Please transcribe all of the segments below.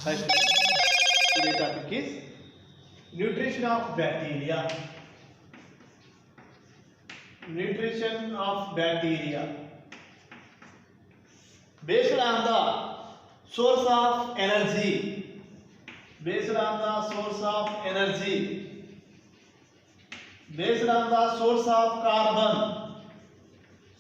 Hi students, today's topic is nutrition of bacteria. Nutrition of bacteria. Based on the source of energy. Based on the source of energy. Based on the source of carbon.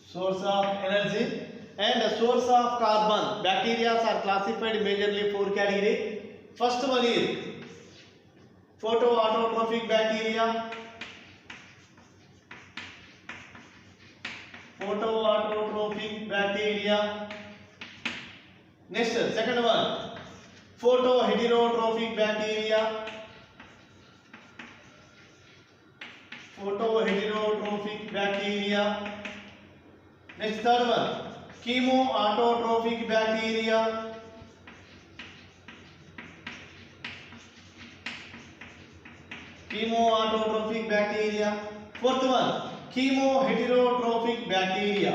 Source of energy and source of carbon. Bacteria are classified majorly four categories. First one is photoautotrophic bacteria. Photoautotrophic bacteria. Next, second one, photoheterotrophic bacteria. Photoheterotrophic bacteria. Next, third one, chemoautotrophic bacteria. Chemoautotrophic bacteria. Fourth one, chemoheterotrophic bacteria.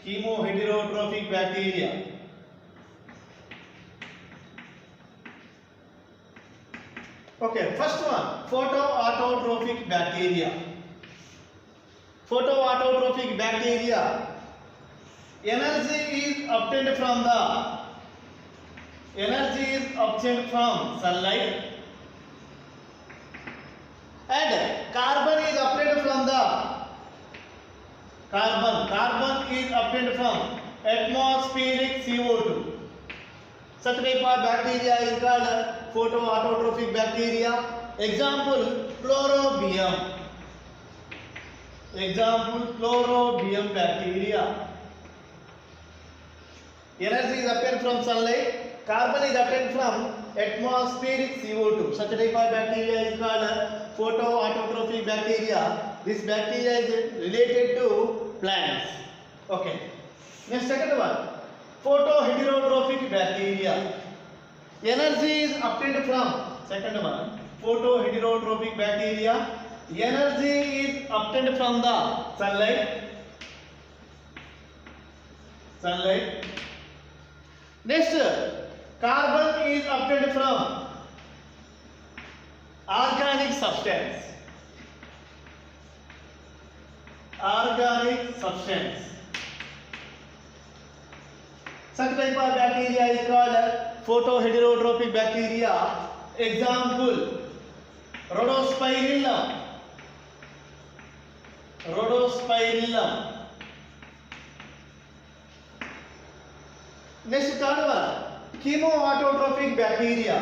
Chemoheterotrophic bacteria. Okay, first one, photoautotrophic bacteria. Photoautotrophic bacteria. Energy is obtained from sunlight, and carbon is obtained from atmospheric CO2. Such type of bacteria is called photoautotrophic bacteria. Example, chlorobium. Bacteria. Energy is obtained from sunlight, carbon is obtained from atmospheric CO2. Such type of bacteria is called photoautotrophic bacteria. This bacteria is related to plants. Okay. Next, second one, photoheterotrophic bacteria. Energy is obtained from, second one, photoheterotrophic bacteria. Energy is obtained from the sunlight. Next, carbon is obtained from organic substance. Such type of bacteria is called photoheterotrophic bacteria. Example, rhodospirillum. Next, third one, chemoautotrophic bacteria.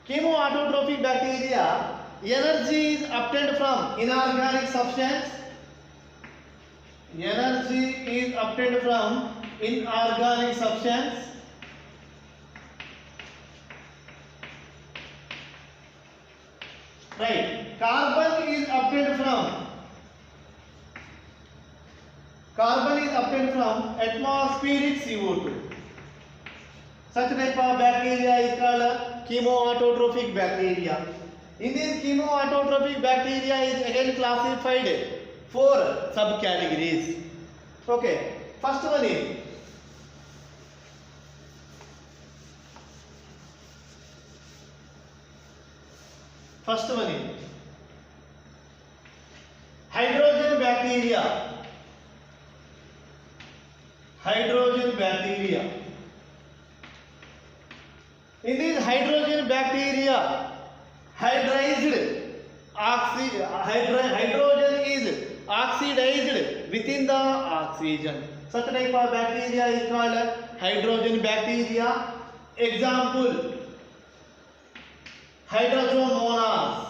Chemoautotrophic bacteria, energy is obtained from inorganic substance. Right. Carbon is obtained from atmospheric CO2. Such type of bacteria is called chemoautotrophic bacteria. In this chemoautotrophic bacteria is again classified four subcategories. Okay. First one is hydrogen bacteria. In this hydrogen bacteria, hydrogen is oxidized within the oxygen. Such type of bacteria is called hydrogen bacteria. Example, hydromonas.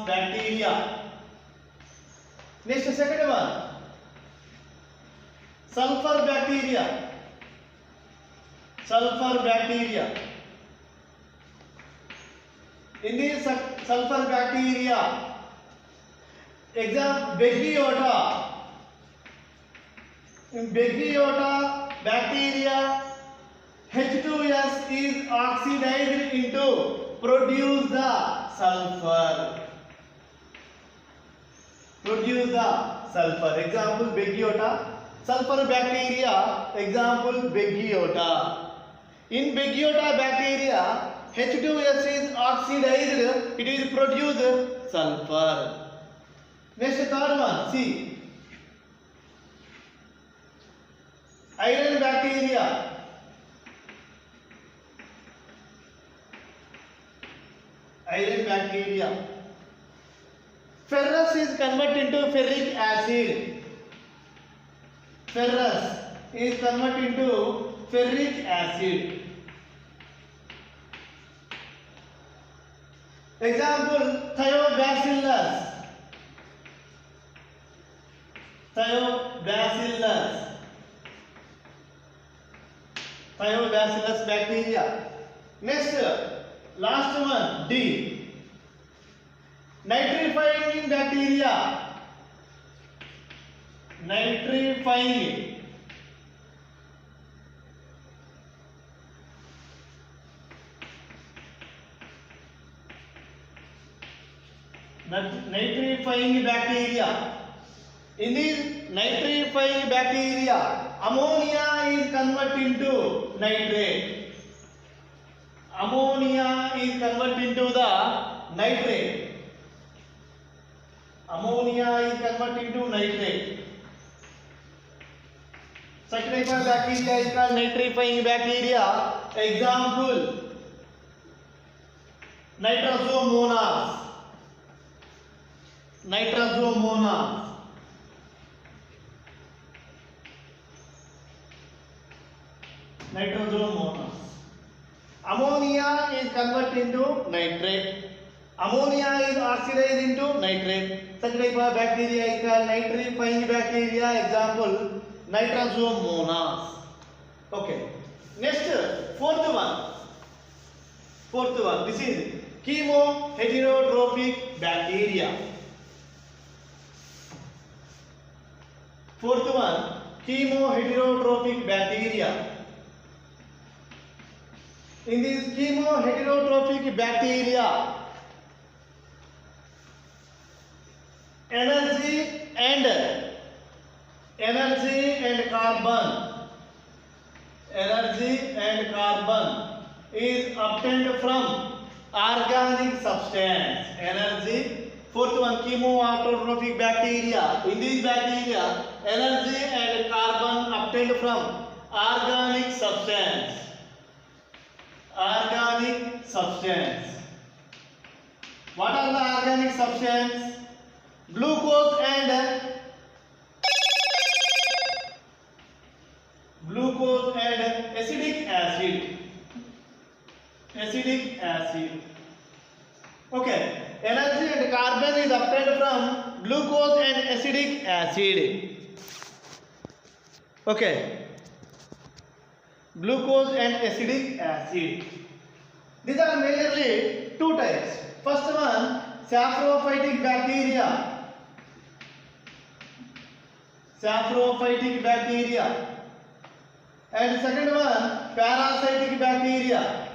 Bacteria. Next, second one, sulfur bacteria. In this sulfur bacteria, example, Beggiota. In Beggiota bacteria, H2S is oxidized into produce the sulfur. produce the sulfur. Example Beggiota. Sulfur bacteria. Example Beggiota. In Beggiota bacteria, H2S is oxidized. It is produced sulfur. Next, third one. See. Iron bacteria. Iron bacteria. Ferrous is converted into ferric acid. Ferrous is converted into ferric acid. Example Thiobacillus. Thiobacillus. Thiobacillus bacteria. Next, last one, D. Nitrifying bacteria. Nitrifying. Nitrifying bacteria. In this nitrifying bacteria, ammonia is converted into nitrate. Ammonia is converted into the nitrate. Ammonia is converted into nitrate. Such type of bacteria is called nitrifying bacteria. Example Nitrosomonas. Nitrosomonas. Nitrosomonas. Ammonia is converted into nitrate. Ammonia is oxidized into nitrate. Such type of bacteria is called nitrifying bacteria. Example Nitrosomonas. Okay. Next, fourth one. This is chemoheterotrophic bacteria. Fourth one, chemoheterotrophic bacteria. In this chemoheterotrophic bacteria, energy and carbon is obtained from organic substance. Energy. Fourth one, chemoheterotrophic bacteria. In this bacteria, energy and carbon obtained from organic substance. Organic substance. What are the organic substance? Glucose and acidic acid. Acidic acid. Okay. Energy and carbon is obtained from glucose and acidic acid. Okay. Glucose and acidic acid. These are majorly two types. First one, saprophytic bacteria. Saprophytic bacteria. And second one, parasitic bacteria.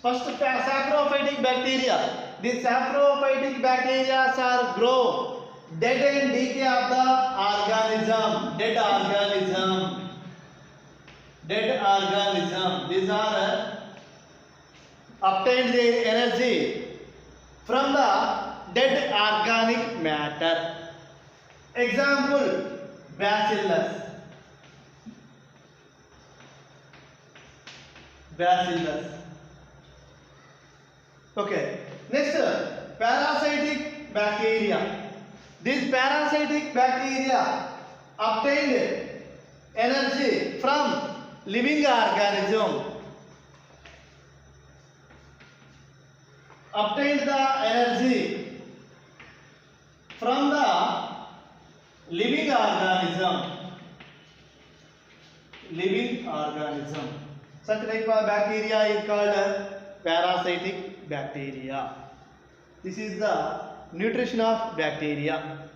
First, saprophytic bacteria. These saprophytic bacteria are grow dead and decay of the organism. Dead organism. These are obtained their energy from the dead organic matter. Example, Bacillus. Okay. Next, parasitic bacteria. These parasitic bacteria obtained energy from living organism. Obtained the energy from the living organism. Such type of bacteria is called parasitic bacteria. This is the nutrition of bacteria.